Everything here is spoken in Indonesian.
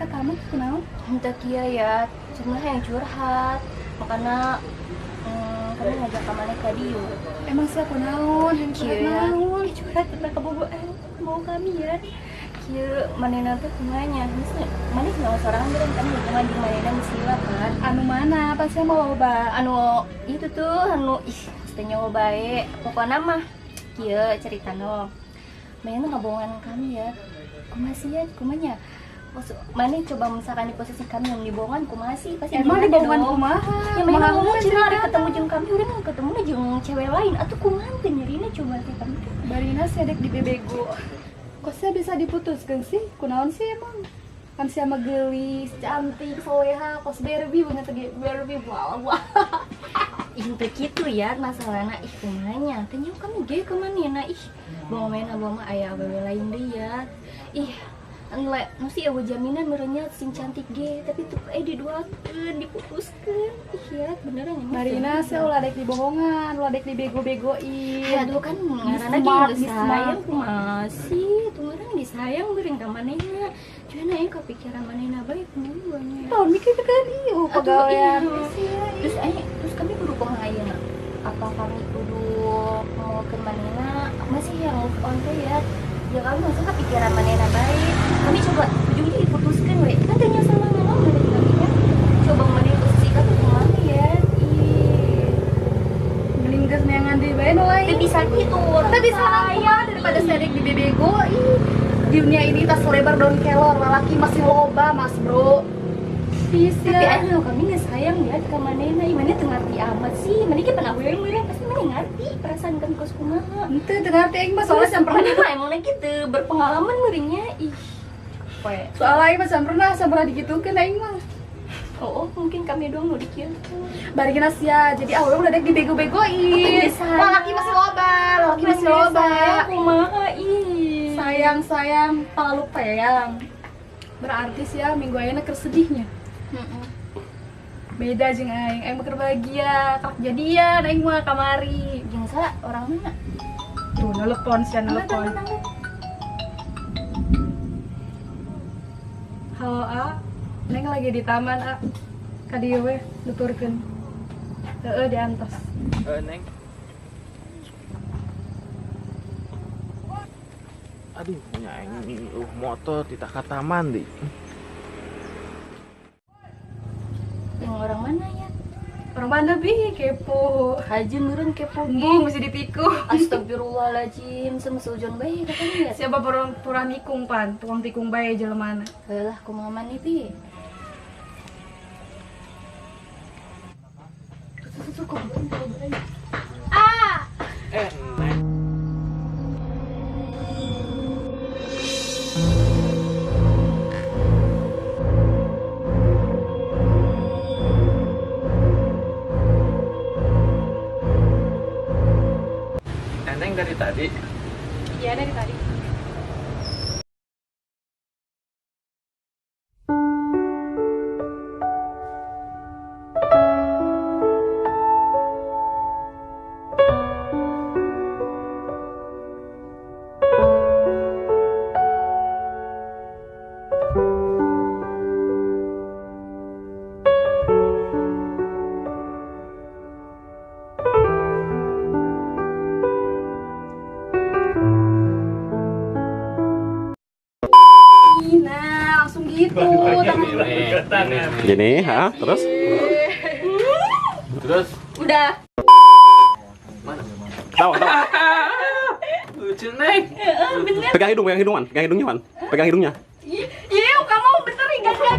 entah kamu kenal? Entah kia ya, sebenarnya yang curhat. Makanya kami ngajak kemana ke dia. Emang siapa naon yang curhat naon? Curhat tentang keboboan mau kami ya. Kia manena tuh kumanya. Mana nggak seorang bilang kan hubungan di manena musila kan. Anu mana? Apa sih mau loba? Anu itu tuh setenya baik. Pokoknya mah kia cerita no. Manena ngebohongan kami ya. Kumasih ya, kumanya. Mana coba misalkan di posisi kami yang dibohongan kumasih pasti Emang dibohongan kumaha? ya mana ngomong cina ketemu jeung kami udah ketemu jeung cewek lain atau kumaha teh nyarina coba teh kami Barina sedek di bebego. Kok saya bisa diputuskan sih? Kunaon sih emang? Kan si ama gelis, cantik, soleha, kos Barbie banget lagi Barbie wah. ih teh kitu ya masalahna kumanya teh nyawa kami ge kemana ih bawa main abah mah aya awewe lain deui ya ih anle mesti eueuh jaminan merenya sing cantik ge tapi tuh diduakeun diputuskeun ih ya beneran ya Marina sih ulah dek dibohongan, ulah dek dibego-begoin. aduh kan ngaranna ge geus sayang masih tuh ngaranna ge sayang beureung ka manehna cuman aing kepikiran manehna baik nuanya Tahun mikir kan ieu pegawaian. terus kami kudu kumaha ayeuna apa kami kudu mau ke manehna masih yang move on teh ya ya kami masih kepikiran manehna baik kami coba ujungnya diputuskan we kan tanya sama ngomong dari kami kan coba maneh posisi ka tuh kumaha ya ih Mending geus neangan deui bae nu lain. teu bisa gitu Tapi sayang daripada sedek di bebego. Ih, dunia ini tas lebar daun kelor, lelaki masih loba, Mas Bro. Bisa. tapi ayo kami nggak sayang ya ke manehna ih maneh teu ngarti amat sih maneh ge pernah wewe meureun pasti maneh ngarti perasaan kan kos kumaha Ente teu ngarti aing mah soalnya sampurna. maneh mah emang gitu berpengalaman meureunnya ih capek. Soal aing mah sampurna digitukeun aing mah. Oh, mungkin kami doang nu dikira. Bari gina sia, jadi awalnya udah dek dibego-begoin. Lelaki masih loba, lelaki masih loba. Kumaha ih. Sayang, palu peyang. Berarti sia minggu ayeuna keur sedihnya. Beda jeung aing mah keur bahagia, kelak jadian aing mah kamari. Jeung sa orang mana? Tuh nelepon sia nelepon. Halo A, Neng lagi di taman A. Ka dieu we nuturkeun. Heeh di antos. Neng. Aduh, nyanyi motor di taman deh. Yang orang mana ya? Orang mana bi kepo. Haji meureun kepo Bu ge. mesti dipiku. Astagfirullahaladzim, semusujon bae katanya ya. Siapa pura nikung pan, tukang tikung bae jelemana. Heulah kumaha maneh pi? Tuh kok Neng. Neng dari tadi. Iya dari tadi. Nah, langsung gitu. Gini, terus? Terus? udah. Tawa. Lucu Neng. Pegang hidungnya, Man. Pegang hidungnya. Iya, kamu bener enggak?